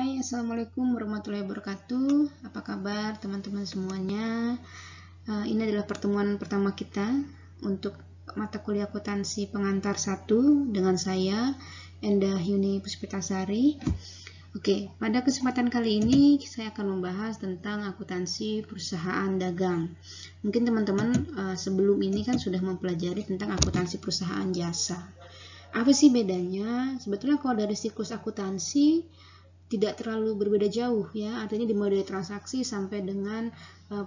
Hai, Assalamualaikum warahmatullahi wabarakatuh. Apa kabar teman-teman semuanya? Ini adalah pertemuan pertama kita untuk mata kuliah akuntansi pengantar 1 dengan saya, Endah Yuni Puspitasari. Oke, pada kesempatan kali ini saya akan membahas tentang akuntansi perusahaan dagang. Mungkin teman-teman sebelum ini kan sudah mempelajari tentang akuntansi perusahaan jasa. Apa sih bedanya? Sebetulnya kalau dari siklus akuntansi tidak terlalu berbeda jauh ya, artinya dimulai dari transaksi sampai dengan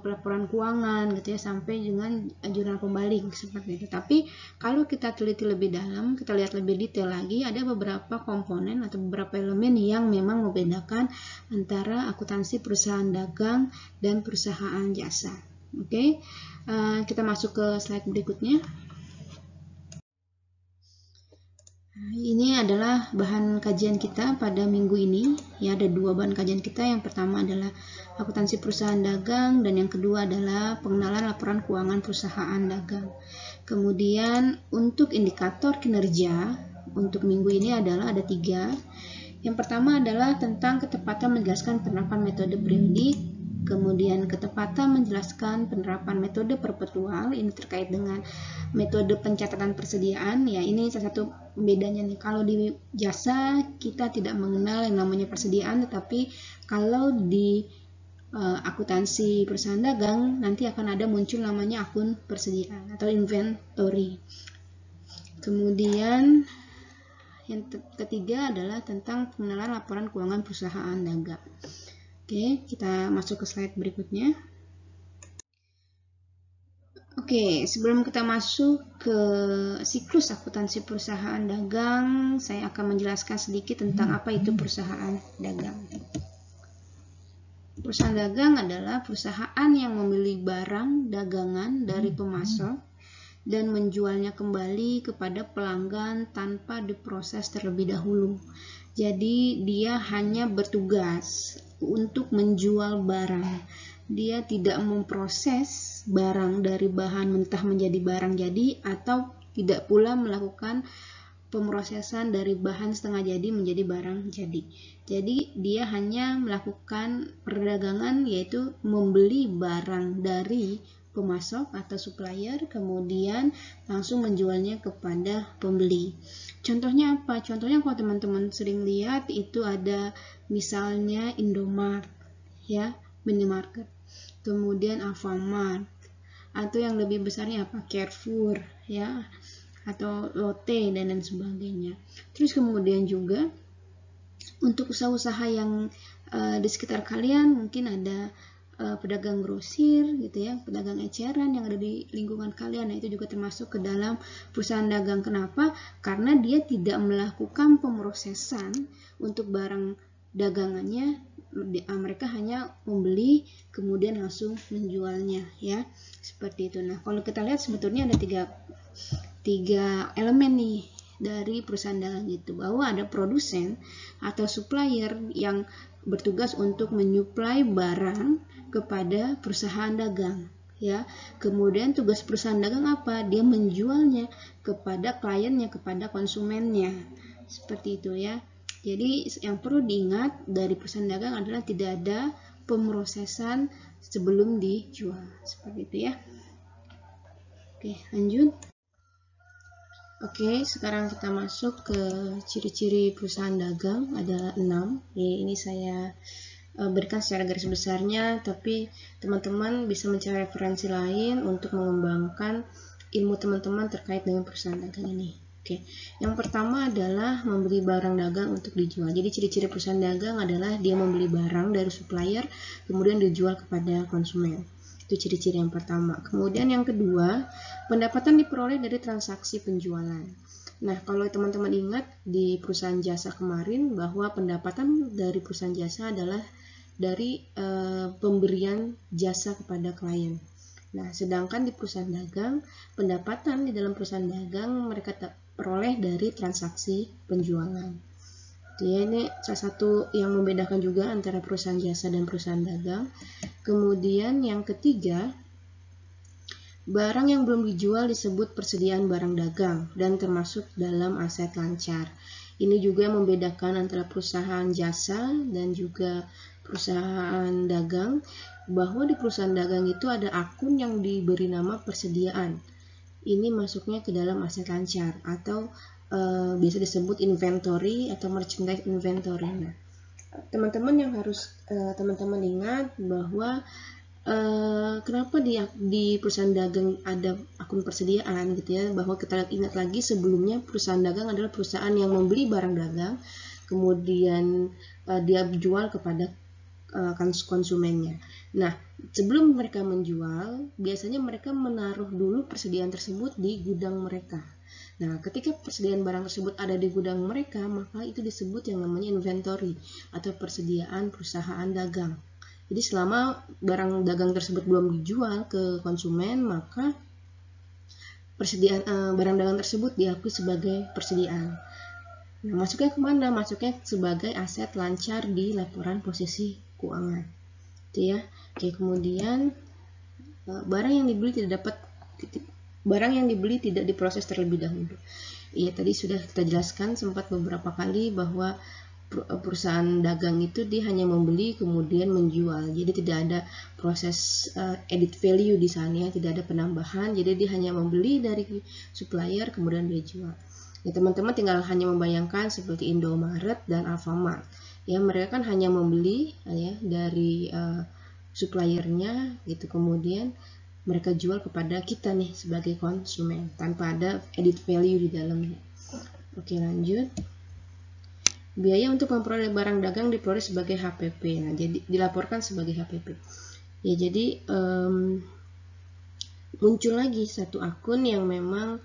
pelaporan keuangan gitu ya, sampai dengan jurnal pembalik seperti itu. Tapi kalau kita teliti lebih dalam, kita lihat lebih detail lagi, ada beberapa komponen atau beberapa elemen yang memang membedakan antara akuntansi perusahaan dagang dan perusahaan jasa. Oke, kita masuk ke slide berikutnya. Ini adalah bahan kajian kita pada minggu ini. Ya, ada dua bahan kajian kita. Yang pertama adalah akuntansi perusahaan dagang dan yang kedua adalah pengenalan laporan keuangan perusahaan dagang. Kemudian untuk indikator kinerja untuk minggu ini adalah ada 3. Yang pertama adalah tentang ketepatan menjelaskan penerapan metode periodik. Kemudian ketepatan menjelaskan penerapan metode perpetual, ini terkait dengan metode pencatatan persediaan. Ya, ini salah satu bedanya nih. Kalau di jasa kita tidak mengenal yang namanya persediaan, tetapi kalau di akuntansi perusahaan dagang nanti akan ada muncul namanya akun persediaan atau inventory. Kemudian yang ketiga adalah tentang pengenalan laporan keuangan perusahaan dagang. Oke, kita masuk ke slide berikutnya. Oke, sebelum kita masuk ke siklus akuntansi perusahaan dagang, saya akan menjelaskan sedikit tentang apa itu perusahaan dagang. Perusahaan dagang adalah perusahaan yang membeli barang dagangan dari pemasok dan menjualnya kembali kepada pelanggan tanpa diproses terlebih dahulu. Jadi dia hanya bertugas untuk menjual barang. Dia tidak memproses barang dari bahan mentah menjadi barang jadi atau tidak pula melakukan pemrosesan dari bahan setengah jadi menjadi barang jadi. Jadi dia hanya melakukan perdagangan, yaitu membeli barang dari pemasok atau supplier, kemudian langsung menjualnya kepada pembeli. Contohnya apa? Contohnya kalau teman-teman sering lihat itu ada misalnya Indomart, ya, minimarket, kemudian Alfamart, atau yang lebih besarnya apa? Carrefour, ya, atau Lotte dan lain sebagainya. Terus kemudian juga untuk usaha-usaha yang di sekitar kalian mungkin ada pedagang grosir gitu ya, pedagang eceran yang ada di lingkungan kalian. Nah, itu juga termasuk ke dalam perusahaan dagang. Kenapa? Karena dia tidak melakukan pemrosesan untuk barang dagangannya, mereka hanya membeli kemudian langsung menjualnya, ya, seperti itu. Nah, kalau kita lihat sebetulnya ada tiga elemen nih dari perusahaan dagang itu, bahwa ada produsen atau supplier yang bertugas untuk menyuplai barang kepada perusahaan dagang, ya. Kemudian tugas perusahaan dagang apa? Dia menjualnya kepada kliennya, kepada konsumennya, seperti itu, ya. Jadi yang perlu diingat dari perusahaan dagang adalah tidak ada pemrosesan sebelum dijual, seperti itu, ya. Oke, lanjut. Oke, sekarang kita masuk ke ciri-ciri perusahaan dagang. Ada 6. Ini saya berikan secara garis besarnya, tapi teman-teman bisa mencari referensi lain untuk mengembangkan ilmu teman-teman terkait dengan perusahaan dagang ini. Oke, yang pertama adalah membeli barang dagang untuk dijual. Jadi ciri-ciri perusahaan dagang adalah dia membeli barang dari supplier, kemudian dijual kepada konsumen. Itu ciri-ciri yang pertama. Kemudian yang kedua, pendapatan diperoleh dari transaksi penjualan. Nah, kalau teman-teman ingat di perusahaan jasa kemarin bahwa pendapatan dari perusahaan jasa adalah dari pemberian jasa kepada klien. Nah, sedangkan di perusahaan dagang, pendapatan di dalam perusahaan dagang mereka peroleh dari transaksi penjualan. Ya, ini salah satu yang membedakan juga antara perusahaan jasa dan perusahaan dagang. Kemudian yang ketiga, barang yang belum dijual disebut persediaan barang dagang dan termasuk dalam aset lancar. Ini juga yang membedakan antara perusahaan jasa dan juga perusahaan dagang, bahwa di perusahaan dagang itu ada akun yang diberi nama persediaan. Ini masuknya ke dalam aset lancar atau biasa disebut inventory atau merchandise inventory. Nah, teman-teman yang harus teman-teman ingat bahwa kenapa di perusahaan dagang ada akun persediaan gitu ya, bahwa kita ingat lagi sebelumnya perusahaan dagang adalah perusahaan yang membeli barang dagang kemudian dia jual kepada konsumennya. Nah, sebelum mereka menjual, biasanya mereka menaruh dulu persediaan tersebut di gudang mereka. Nah, ketika persediaan barang tersebut ada di gudang mereka, maka itu disebut yang namanya inventory atau persediaan perusahaan dagang. Jadi selama barang dagang tersebut belum dijual ke konsumen, maka persediaan barang dagang tersebut diakui sebagai persediaan. Nah, masuknya kemana? Masuknya sebagai aset lancar di laporan posisi keuangan. Itu ya. Oke, kemudian barang yang dibeli tidak diproses terlebih dahulu. Iya, tadi sudah kita jelaskan sempat beberapa kali bahwa perusahaan dagang itu dia hanya membeli kemudian menjual, jadi tidak ada proses added value di sana, tidak ada penambahan, jadi dia hanya membeli dari supplier kemudian dia jual. Ya, teman-teman tinggal hanya membayangkan seperti Indomaret dan Alfamart, ya mereka kan hanya membeli ya dari suppliernya gitu, kemudian mereka jual kepada kita nih sebagai konsumen tanpa ada added value di dalamnya. Oke, lanjut. Biaya untuk memperoleh barang dagang diperoleh sebagai HPP. Nah, jadi dilaporkan sebagai HPP. Ya, jadi muncul lagi satu akun yang memang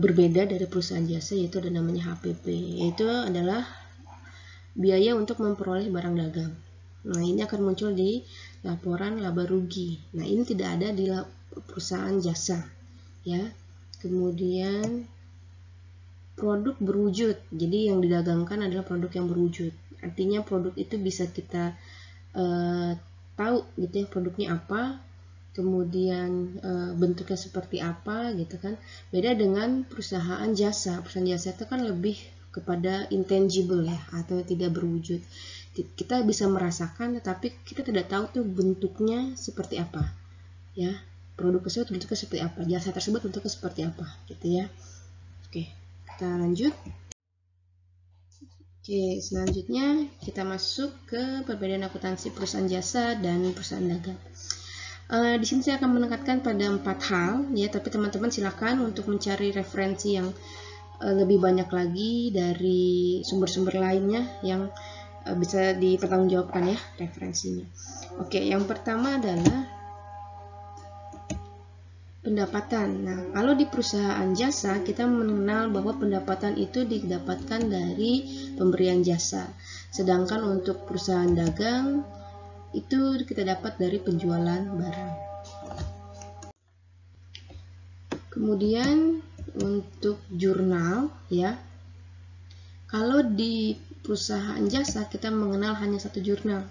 berbeda dari perusahaan jasa, yaitu ada namanya HPP, yaitu adalah biaya untuk memperoleh barang dagang. Nah, ini akan muncul di laporan laba rugi. Nah, ini tidak ada di perusahaan jasa, ya. Kemudian produk berwujud, jadi yang didagangkan adalah produk yang berwujud. Artinya produk itu bisa kita tahu gitu ya produknya apa, kemudian bentuknya seperti apa gitu kan. Beda dengan perusahaan jasa. Perusahaan jasa itu kan lebih kepada intangible ya, atau tidak berwujud. Kita bisa merasakan tetapi kita tidak tahu tuh bentuknya seperti apa. Ya, produk tersebut bentuknya seperti apa, jasa tersebut bentuknya seperti apa gitu ya. Oke. Kita lanjut. Oke, selanjutnya kita masuk ke perbedaan akuntansi perusahaan jasa dan perusahaan dagang. Di sini saya akan menekankan pada 4 hal ya, tapi teman-teman silakan untuk mencari referensi yang lebih banyak lagi dari sumber-sumber lainnya yang bisa dipertanggungjawabkan ya referensinya. Oke, yang pertama adalah pendapatan. Nah, kalau di perusahaan jasa kita mengenal bahwa pendapatan itu didapatkan dari pemberian jasa. Sedangkan untuk perusahaan dagang itu kita dapat dari penjualan barang. Kemudian untuk jurnal ya. Kalau di perusahaan jasa kita mengenal hanya satu jurnal,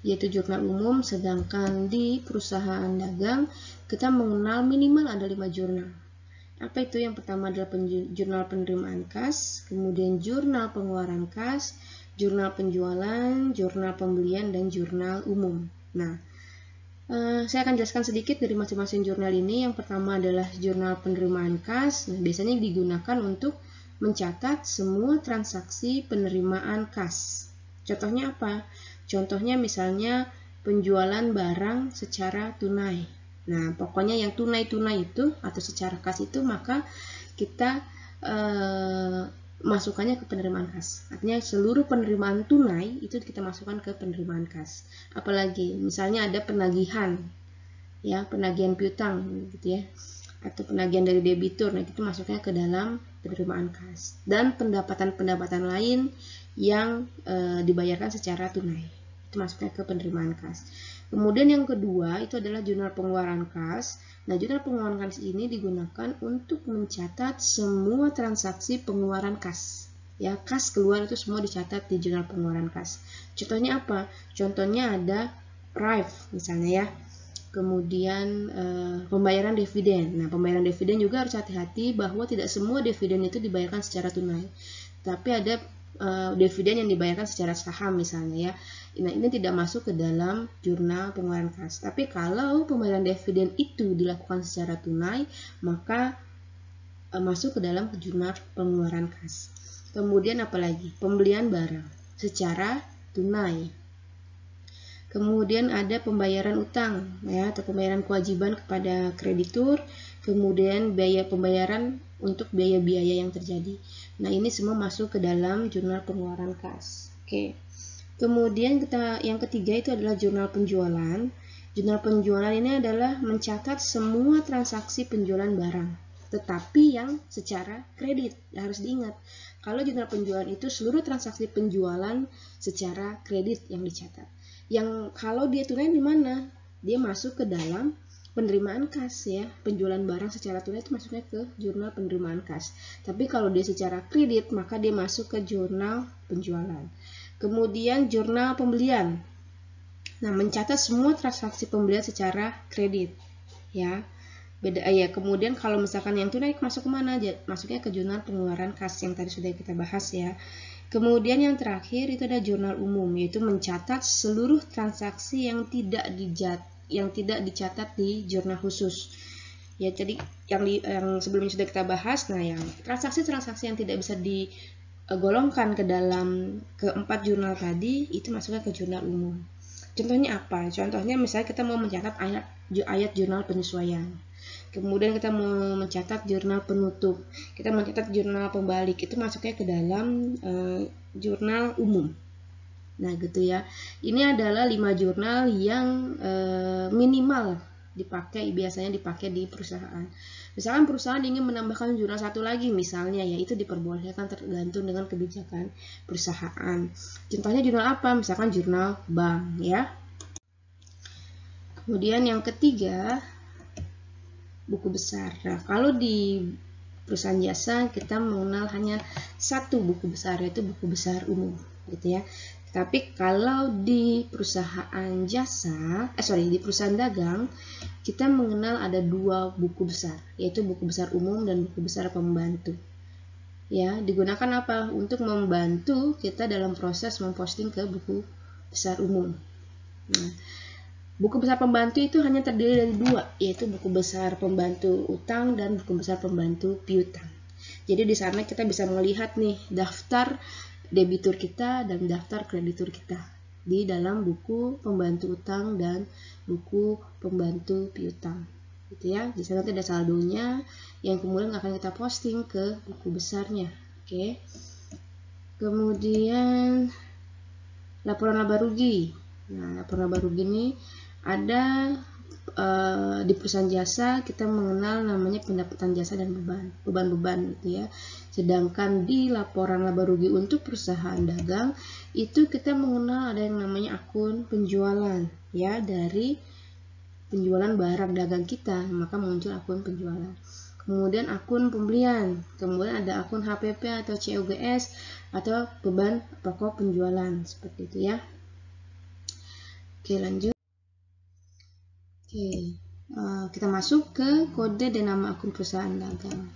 yaitu jurnal umum, sedangkan di perusahaan dagang kita mengenal minimal ada 5 jurnal. Apa itu? Yang pertama adalah jurnal penerimaan kas, kemudian jurnal pengeluaran kas, jurnal penjualan, jurnal pembelian, dan jurnal umum. Nah, saya akan jelaskan sedikit dari masing-masing jurnal ini. Yang pertama adalah jurnal penerimaan kas. Nah, biasanya digunakan untuk mencatat semua transaksi penerimaan kas. Contohnya apa? Contohnya misalnya penjualan barang secara tunai. Nah, pokoknya yang tunai-tunai itu atau secara kas itu maka kita masukkannya ke penerimaan kas. Artinya seluruh penerimaan tunai itu kita masukkan ke penerimaan kas. Apalagi misalnya ada penagihan, ya penagihan piutang gitu ya, atau penagihan dari debitur. Nah, itu masuknya ke dalam penerimaan kas. Dan pendapatan-pendapatan lain yang dibayarkan secara tunai itu masuknya ke penerimaan kas. Kemudian yang kedua itu adalah jurnal pengeluaran kas. Nah, jurnal pengeluaran kas ini digunakan untuk mencatat semua transaksi pengeluaran kas. Ya, kas keluar itu semua dicatat di jurnal pengeluaran kas. Contohnya apa? Contohnya ada RIF misalnya ya. Kemudian pembayaran dividen. Nah, pembayaran dividen juga harus hati-hati bahwa tidak semua dividen itu dibayarkan secara tunai. Tapi ada dividen yang dibayarkan secara saham misalnya ya. Nah, ini tidak masuk ke dalam jurnal pengeluaran kas. Tapi kalau pembayaran dividen itu dilakukan secara tunai, maka masuk ke dalam jurnal pengeluaran kas. Kemudian apalagi? Pembelian barang secara tunai. Kemudian ada pembayaran utang ya, atau pembayaran kewajiban kepada kreditur, kemudian biaya pembayaran untuk biaya-biaya yang terjadi. Nah, ini semua masuk ke dalam jurnal pengeluaran kas. Oke. Kemudian yang ketiga itu adalah jurnal penjualan. Jurnal penjualan ini adalah mencatat semua transaksi penjualan barang, tetapi yang secara kredit. Harus diingat, kalau jurnal penjualan itu seluruh transaksi penjualan secara kredit yang dicatat. Yang kalau dia tunai di mana? Dia masuk ke dalam penerimaan kas ya. Penjualan barang secara tunai itu masuknya ke jurnal penerimaan kas. Tapi kalau dia secara kredit, maka dia masuk ke jurnal penjualan. Kemudian jurnal pembelian. Nah, mencatat semua transaksi pembelian secara kredit ya. Beda ya. Kemudian kalau misalkan yang tunai masuk ke mana? Masuknya ke jurnal pengeluaran kas yang tadi sudah kita bahas ya. Kemudian yang terakhir itu ada jurnal umum, yaitu mencatat seluruh transaksi yang tidak dicatat di jurnal khusus. Ya, jadi yang sebelumnya sudah kita bahas. Nah, yang transaksi-transaksi yang tidak bisa digolongkan ke dalam keempat jurnal tadi itu masuknya ke jurnal umum. Contohnya apa? Contohnya misalnya kita mau mencatat ayat jurnal penyesuaian. Kemudian kita mau mencatat jurnal penutup, kita mencatat jurnal pembalik, itu masuknya ke dalam jurnal umum. Nah, gitu ya. Ini adalah 5 jurnal yang minimal biasanya dipakai di perusahaan. Misalkan perusahaan ingin menambahkan jurnal satu lagi misalnya, ya itu diperbolehkan tergantung dengan kebijakan perusahaan. Contohnya jurnal apa? Misalkan jurnal bank ya. Kemudian yang ketiga, buku besar. Nah, kalau di perusahaan jasa kita mengenal hanya satu buku besar, yaitu buku besar umum, gitu ya. Tapi kalau di perusahaan di perusahaan dagang, kita mengenal ada 2 buku besar, yaitu buku besar umum dan buku besar pembantu. Ya, digunakan apa? Untuk membantu kita dalam proses memposting ke buku besar umum. Nah, buku besar pembantu itu hanya terdiri dari 2, yaitu buku besar pembantu utang dan buku besar pembantu piutang. Jadi di sana kita bisa melihat nih daftar debitur kita dan daftar kreditur kita di dalam buku pembantu utang dan buku pembantu piutang. Gitu ya. Di sana ada saldonya yang kemudian akan kita posting ke buku besarnya. Oke. Kemudian laporan laba rugi. Nah, laporan laba rugi ini ada di perusahaan jasa kita mengenal namanya pendapatan jasa dan beban gitu ya. Sedangkan di laporan laba rugi untuk perusahaan dagang itu kita mengenal ada yang namanya akun penjualan ya, dari penjualan barang dagang kita maka muncul akun penjualan. Kemudian akun pembelian, kemudian ada akun HPP atau COGS atau beban pokok penjualan seperti itu ya. Oke, lanjut. Oke, kita masuk ke kode dan nama akun perusahaan dagang.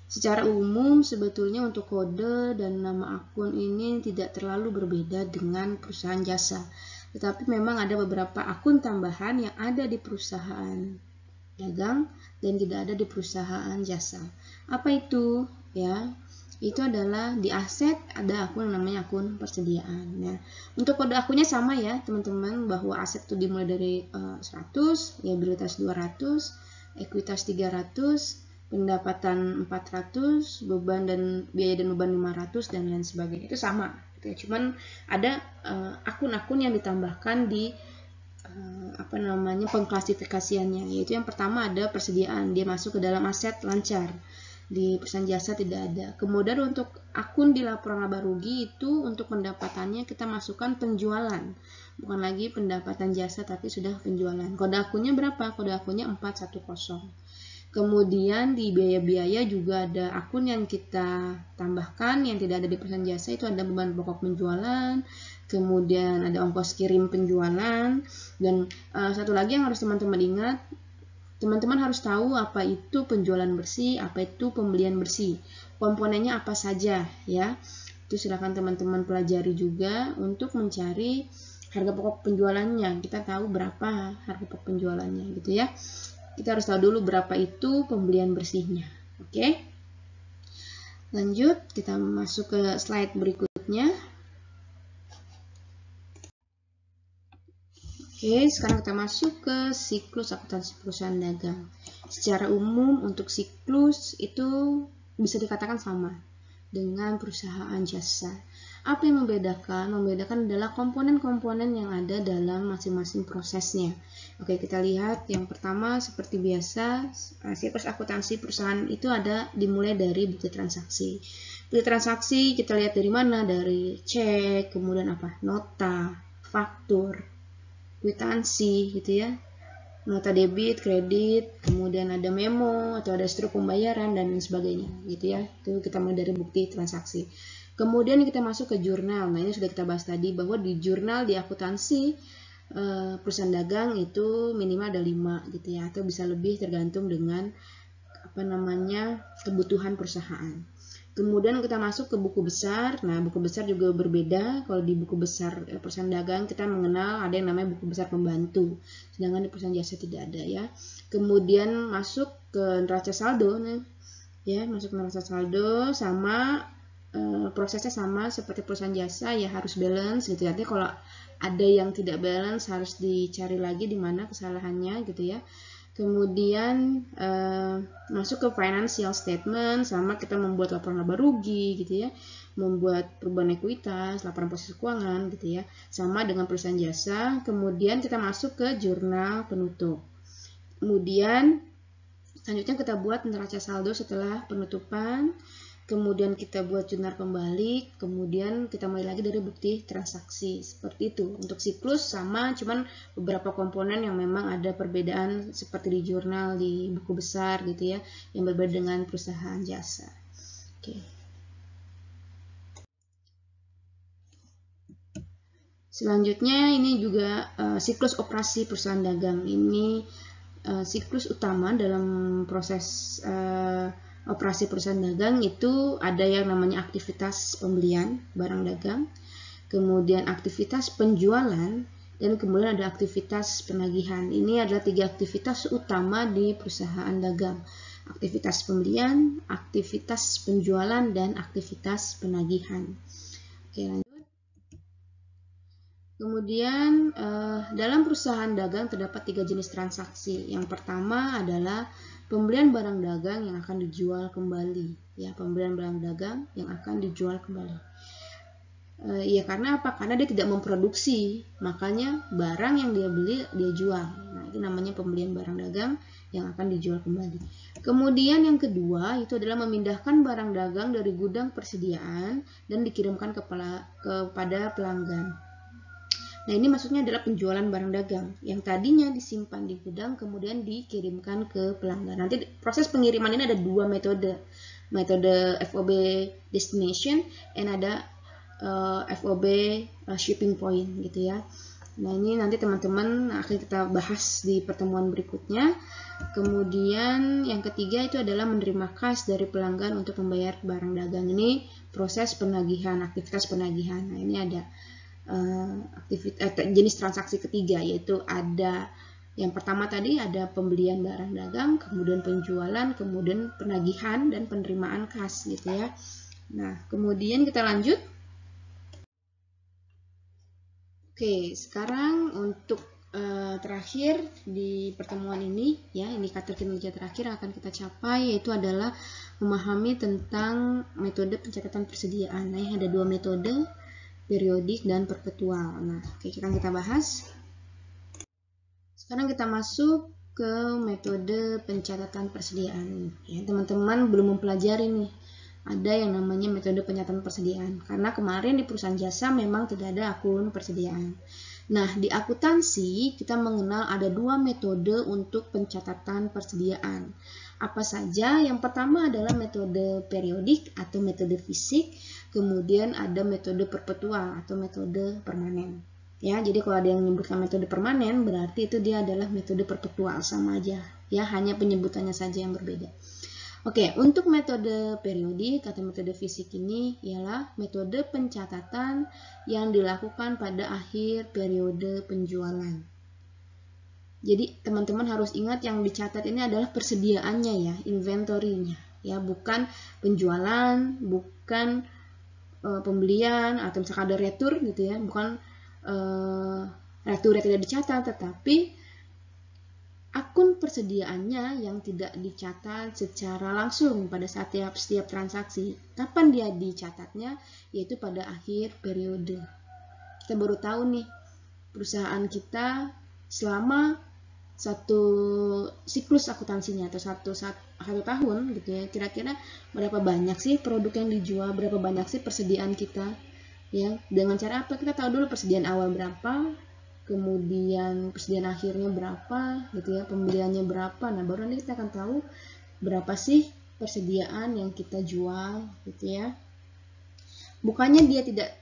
Secara umum sebetulnya untuk kode dan nama akun ini tidak terlalu berbeda dengan perusahaan jasa. Tetapi memang ada beberapa akun tambahan yang ada di perusahaan dagang dan tidak ada di perusahaan jasa. Apa itu? Ya, itu adalah di aset ada akun yang namanya akun persediaan. Nah, untuk kode akunnya sama ya teman-teman, bahwa aset itu dimulai dari 100, liabilitas 200, ekuitas 300, pendapatan 400, beban dan biaya dan beban 500 dan lain sebagainya. Itu sama gitu ya. Cuman ada akun-akun yang ditambahkan di pengklasifikasiannya, yaitu yang pertama ada persediaan, dia masuk ke dalam aset lancar. Di perusahaan jasa tidak ada. Kemudian untuk akun di laporan laba rugi itu untuk pendapatannya kita masukkan penjualan, bukan lagi pendapatan jasa tapi sudah penjualan. Kode akunnya berapa? Kode akunnya 410. Kemudian di biaya-biaya juga ada akun yang kita tambahkan yang tidak ada di perusahaan jasa, itu ada beban pokok penjualan, kemudian ada ongkos kirim penjualan, dan satu lagi yang harus teman-teman ingat, teman-teman harus tahu apa itu penjualan bersih, apa itu pembelian bersih, komponennya apa saja ya. Itu silakan teman-teman pelajari juga untuk mencari harga pokok penjualannya. Kita tahu berapa harga pokok penjualannya gitu ya. Kita harus tahu dulu berapa itu pembelian bersihnya. Oke. Lanjut, kita masuk ke slide berikutnya. Oke, sekarang kita masuk ke siklus akuntansi perusahaan dagang. Secara umum untuk siklus itu bisa dikatakan sama dengan perusahaan jasa. Apa yang membedakan? Membedakan adalah komponen-komponen yang ada dalam masing-masing prosesnya. Oke, kita lihat yang pertama seperti biasa, siklus akuntansi perusahaan itu ada dimulai dari bukti transaksi. Bukti transaksi kita lihat dari mana? Dari cek, kemudian apa? Nota, faktur, kwitansi gitu ya. Nota debit, kredit, kemudian ada memo atau ada struk pembayaran dan sebagainya gitu ya. Itu kita mulai dari bukti transaksi. Kemudian kita masuk ke jurnal. Nah, ini sudah kita bahas tadi bahwa di jurnal di akuntansi perusahaan dagang itu minimal ada 5 gitu ya, atau bisa lebih tergantung dengan kebutuhan perusahaan. Kemudian kita masuk ke buku besar. Nah, buku besar juga berbeda. Kalau di buku besar perusahaan dagang kita mengenal ada yang namanya buku besar pembantu, sedangkan di perusahaan jasa tidak ada ya. Kemudian masuk ke neraca saldo, nih ya, masuk ke neraca saldo sama prosesnya sama seperti perusahaan jasa ya, harus balance gitu ya. Artinya kalau ada yang tidak balance harus dicari lagi di mana kesalahannya gitu ya. Kemudian masuk ke financial statement, sama kita membuat laporan laba rugi gitu ya, membuat perubahan ekuitas, laporan posisi keuangan gitu ya, sama dengan perusahaan jasa. Kemudian kita masuk ke jurnal penutup. Kemudian selanjutnya kita buat neraca saldo setelah penutupan. Kemudian kita buat jurnal pembalik, kemudian kita mulai lagi dari bukti transaksi. Seperti itu. Untuk siklus sama, cuman beberapa komponen yang memang ada perbedaan seperti di jurnal, di buku besar gitu ya, yang berbeda dengan perusahaan jasa. Oke. Selanjutnya ini juga siklus operasi perusahaan dagang. Ini siklus utama dalam proses operasi perusahaan dagang. Itu ada yang namanya aktivitas pembelian barang dagang, kemudian aktivitas penjualan, dan kemudian ada aktivitas penagihan. Ini adalah 3 aktivitas utama di perusahaan dagang: aktivitas pembelian, aktivitas penjualan, dan aktivitas penagihan. Oke, lanjut. Kemudian dalam perusahaan dagang terdapat 3 jenis transaksi. Yang pertama adalah pembelian barang dagang yang akan dijual kembali, ya, pembelian barang dagang yang akan dijual kembali. Ya, karena apa? Karena dia tidak memproduksi, makanya barang yang dia beli dia jual. Nah, itu namanya pembelian barang dagang yang akan dijual kembali. Kemudian yang kedua itu adalah memindahkan barang dagang dari gudang persediaan dan dikirimkan kepada pelanggan. Nah, ini maksudnya adalah penjualan barang dagang yang tadinya disimpan di gudang kemudian dikirimkan ke pelanggan. Nanti proses pengiriman ini ada 2 metode. Metode FOB destination dan ada FOB shipping point gitu ya. Nah, ini nanti teman-teman akan kita bahas di pertemuan berikutnya. Kemudian yang ketiga itu adalah menerima kas dari pelanggan untuk membayar barang dagang. Ini proses penagihan, aktivitas penagihan. Nah, ini ada jenis transaksi ketiga, yaitu ada yang pertama tadi ada pembelian barang dagang, kemudian penjualan, kemudian penagihan dan penerimaan kas gitu ya. Nah, kemudian kita lanjut. Oke, sekarang untuk terakhir di pertemuan ini ya, indikator kinerja terakhir yang akan kita capai yaitu adalah memahami tentang metode pencatatan persediaan. Nah, ada 2 metode, periodik dan perpetual. Nah, oke, kita bahas. Sekarang kita masuk ke metode pencatatan persediaan. Ya, teman-teman belum mempelajari nih, ada yang namanya metode pencatatan persediaan. Karena kemarin di perusahaan jasa memang tidak ada akun persediaan. Nah, di akuntansi kita mengenal ada 2 metode untuk pencatatan persediaan. Apa saja? Yang pertama adalah metode periodik atau metode fisik, kemudian ada metode perpetual atau metode permanen. Ya, jadi kalau ada yang menyebutkan metode permanen, berarti itu dia adalah metode perpetual, sama aja. Ya, hanya penyebutannya saja yang berbeda. Oke, untuk metode periodik atau metode fisik ini ialah metode pencatatan yang dilakukan pada akhir periode penjualan. Jadi teman-teman harus ingat yang dicatat ini adalah persediaannya ya, inventory-nya ya, bukan penjualan, bukan pembelian atau misalkan ada retur gitu ya, bukan retur yang tidak dicatat, tetapi akun persediaannya yang tidak dicatat secara langsung pada setiap transaksi. Kapan dia dicatatnya? Yaitu pada akhir periode. Kita baru tahu nih, perusahaan kita selama satu siklus akuntansinya atau satu tahun gitu ya, kira-kira berapa banyak sih produk yang dijual, berapa banyak sih persediaan kita ya. Dengan cara apa? Kita tahu dulu persediaan awal berapa, kemudian persediaan akhirnya berapa gitu ya, pembeliannya berapa. Nah, baru nanti kita akan tahu berapa sih persediaan yang kita jual gitu ya. Bukannya dia tidak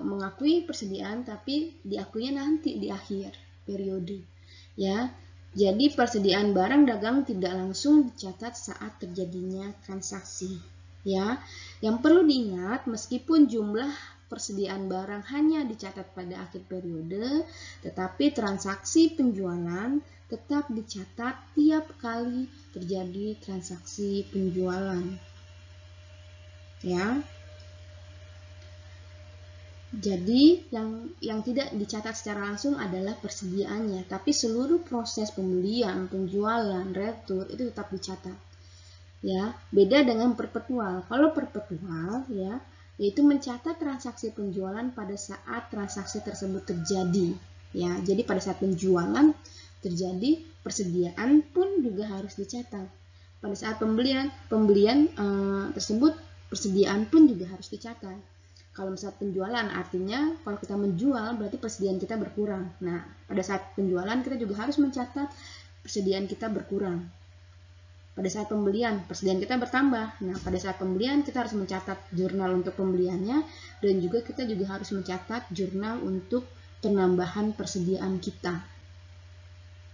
mengakui persediaan, tapi diakuinya nanti di akhir periode. Ya, jadi persediaan barang dagang tidak langsung dicatat saat terjadinya transaksi. Ya, yang perlu diingat, meskipun jumlah persediaan barang hanya dicatat pada akhir periode, tetapi transaksi penjualan tetap dicatat tiap kali terjadi transaksi penjualan. Ya. Jadi yang tidak dicatat secara langsung adalah persediaannya, tapi seluruh proses pembelian, penjualan, retur itu tetap dicatat. Ya, beda dengan perpetual. Kalau perpetual ya, yaitu mencatat transaksi penjualan pada saat transaksi tersebut terjadi. Ya, jadi pada saat penjualan terjadi, persediaan pun juga harus dicatat. Pada saat pembelian tersebut, persediaan pun juga harus dicatat. Kalau misalnya penjualan, artinya kalau kita menjual berarti persediaan kita berkurang. Nah, pada saat penjualan kita juga harus mencatat persediaan kita berkurang. Pada saat pembelian, persediaan kita bertambah. Nah, pada saat pembelian kita harus mencatat jurnal untuk pembeliannya, dan juga kita juga harus mencatat jurnal untuk penambahan persediaan kita.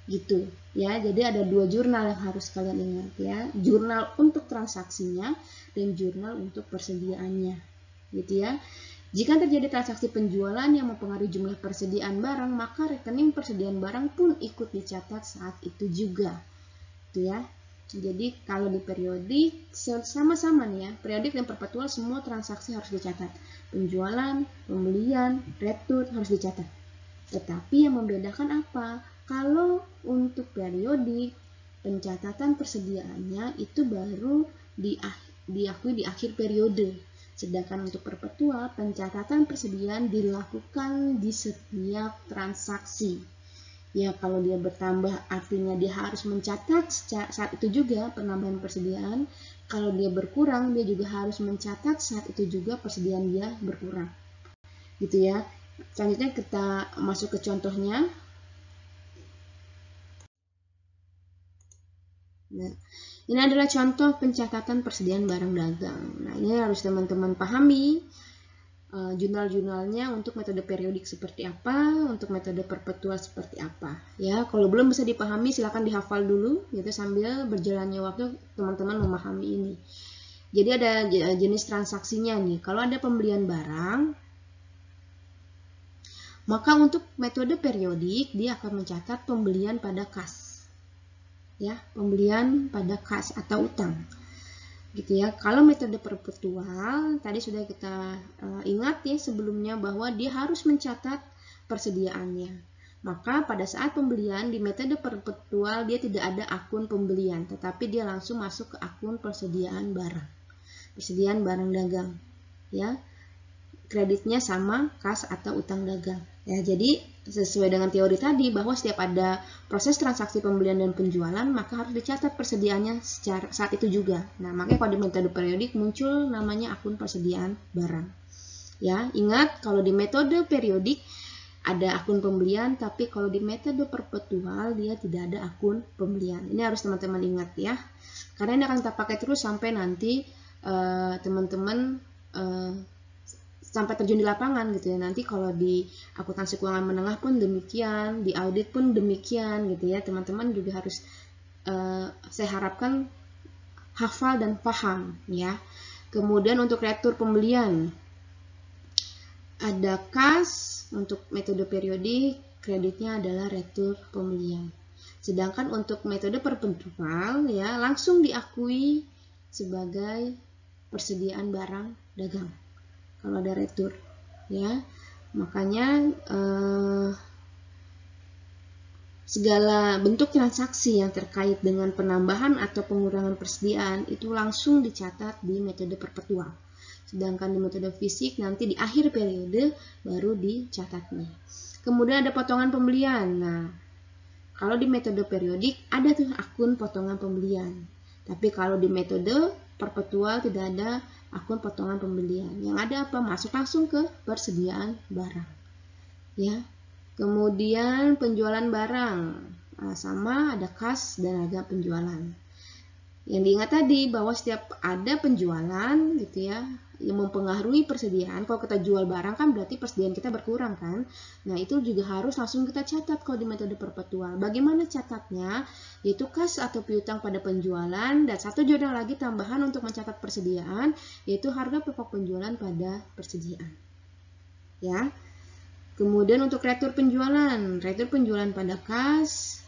Gitu ya. Jadi ada dua jurnal yang harus kalian ingat ya. Jurnal untuk transaksinya dan jurnal untuk persediaannya. Gitu ya. Jika terjadi transaksi penjualan yang mempengaruhi jumlah persediaan barang, maka rekening persediaan barang pun ikut dicatat saat itu juga. Gitu ya. Jadi kalau di periodik sama-sama nih ya, periodik dan perpetual semua transaksi harus dicatat. Penjualan, pembelian, retur harus dicatat. Tetapi yang membedakan apa? Kalau untuk periodik, pencatatan persediaannya itu baru diakui di akhir periode. Sedangkan untuk perpetual, pencatatan persediaan dilakukan di setiap transaksi. Ya, kalau dia bertambah artinya dia harus mencatat saat itu juga penambahan persediaan. Kalau dia berkurang, dia juga harus mencatat saat itu juga persediaan dia berkurang. Gitu ya. Selanjutnya kita masuk ke contohnya. Nah, ini adalah contoh pencatatan persediaan barang dagang. Nah, ini harus teman-teman pahami jurnal-jurnalnya untuk metode periodik seperti apa, untuk metode perpetual seperti apa. Ya, kalau belum bisa dipahami silakan dihafal dulu gitu sambil berjalannya waktu teman-teman memahami ini. Jadi ada jenis transaksinya nih. Kalau ada pembelian barang, maka untuk metode periodik dia akan mencatat pembelian pada kas. Ya, pembelian pada kas atau utang gitu ya. Kalau metode perpetual tadi sudah kita ingat ya sebelumnya bahwa dia harus mencatat persediaannya. Maka pada saat pembelian di metode perpetual dia tidak ada akun pembelian, tetapi dia langsung masuk ke akun persediaan barang, persediaan barang dagang ya. Kreditnya sama kas atau utang dagang ya. Jadi sesuai dengan teori tadi bahwa setiap ada proses transaksi pembelian dan penjualan maka harus dicatat persediaannya saat itu juga. Nah, makanya kalau di metode periodik muncul namanya akun persediaan barang. Ya, ingat kalau di metode periodik ada akun pembelian, tapi kalau di metode perpetual dia tidak ada akun pembelian. Ini harus teman-teman ingat ya, karena ini akan kita pakai terus sampai nanti teman-teman sampai terjun di lapangan gitu ya. Nanti kalau di akuntansi keuangan menengah pun demikian, di audit pun demikian gitu ya. Teman-teman juga harus saya harapkan hafal dan paham ya. Kemudian untuk retur pembelian, ada kas untuk metode periodik, kreditnya adalah retur pembelian. Sedangkan untuk metode perpetual ya langsung diakui sebagai persediaan barang dagang kalau ada retur ya. Makanya segala bentuk transaksi yang terkait dengan penambahan atau pengurangan persediaan itu langsung dicatat di metode perpetual. Sedangkan di metode fisik nanti di akhir periode baru dicatatnya. Kemudian ada potongan pembelian. Nah, kalau di metode periodik ada tuh akun potongan pembelian. Tapi kalau di metode perpetual tidak ada akun potongan pembelian. Yang ada apa? Masuk langsung ke persediaan barang. Ya. Kemudian penjualan barang. Nah, sama ada kas dan ada penjualan. Yang diingat tadi bahwa setiap ada penjualan gitu ya yang mempengaruhi persediaan. Kalau kita jual barang kan berarti persediaan kita berkurang kan. Nah itu juga harus langsung kita catat kalau di metode perpetual. Bagaimana catatnya? Yaitu kas atau piutang pada penjualan dan satu jurnal lagi tambahan untuk mencatat persediaan yaitu harga pokok penjualan pada persediaan. Ya. Kemudian untuk retur penjualan pada kas.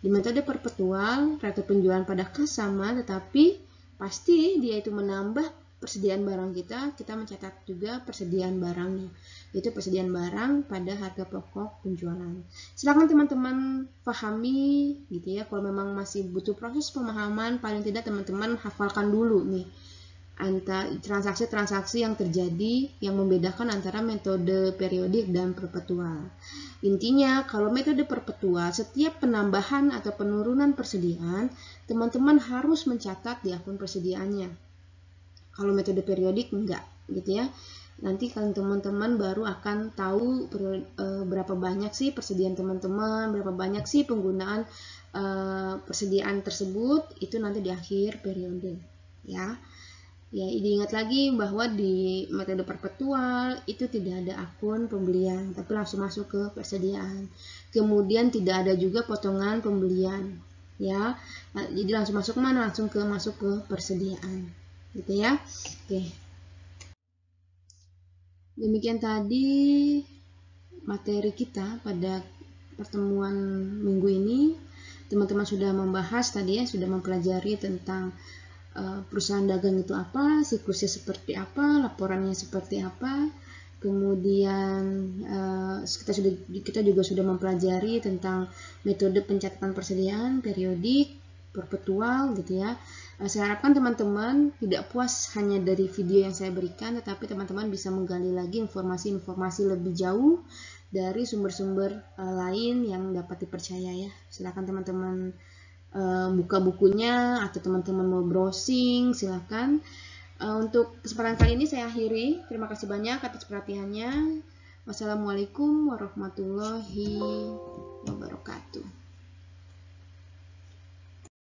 Di metode perpetual, retur penjualan pada kas sama, tetapi pasti dia itu menambah persediaan barang kita mencatat juga persediaan barangnya, yaitu persediaan barang pada harga pokok penjualan. Silakan teman-teman pahami gitu ya, kalau memang masih butuh proses pemahaman, paling tidak teman-teman hafalkan dulu nih antara transaksi-transaksi yang terjadi yang membedakan antara metode periodik dan perpetual. Intinya, kalau metode perpetual, setiap penambahan atau penurunan persediaan, teman-teman harus mencatat di akun persediaannya. Kalau metode periodik enggak, gitu ya. Nanti kan teman-teman baru akan tahu berapa banyak sih persediaan teman-teman, berapa banyak sih penggunaan persediaan tersebut, itu nanti di akhir periode, ya. Ya, diingat lagi bahwa di metode perpetual itu tidak ada akun pembelian, tapi langsung masuk ke persediaan. Kemudian tidak ada juga potongan pembelian, ya. Nah, jadi langsung masuk mana? Langsung masuk ke persediaan, gitu ya. Oke. Demikian tadi materi kita pada pertemuan minggu ini. Teman-teman sudah membahas tadi ya, sudah mempelajari tentang perusahaan dagang itu apa, siklusnya seperti apa, laporannya seperti apa. Kemudian kita juga sudah mempelajari tentang metode pencatatan persediaan, periodik, perpetual gitu ya. Saya harapkan teman-teman tidak puas hanya dari video yang saya berikan, tetapi teman-teman bisa menggali lagi informasi-informasi lebih jauh dari sumber-sumber lain yang dapat dipercaya ya. Silakan teman-teman buka bukunya atau teman-teman mau browsing, silakan. Untuk kesempatan kali ini saya akhiri. Terima kasih banyak atas perhatiannya. Wassalamualaikum warahmatullahi wabarakatuh.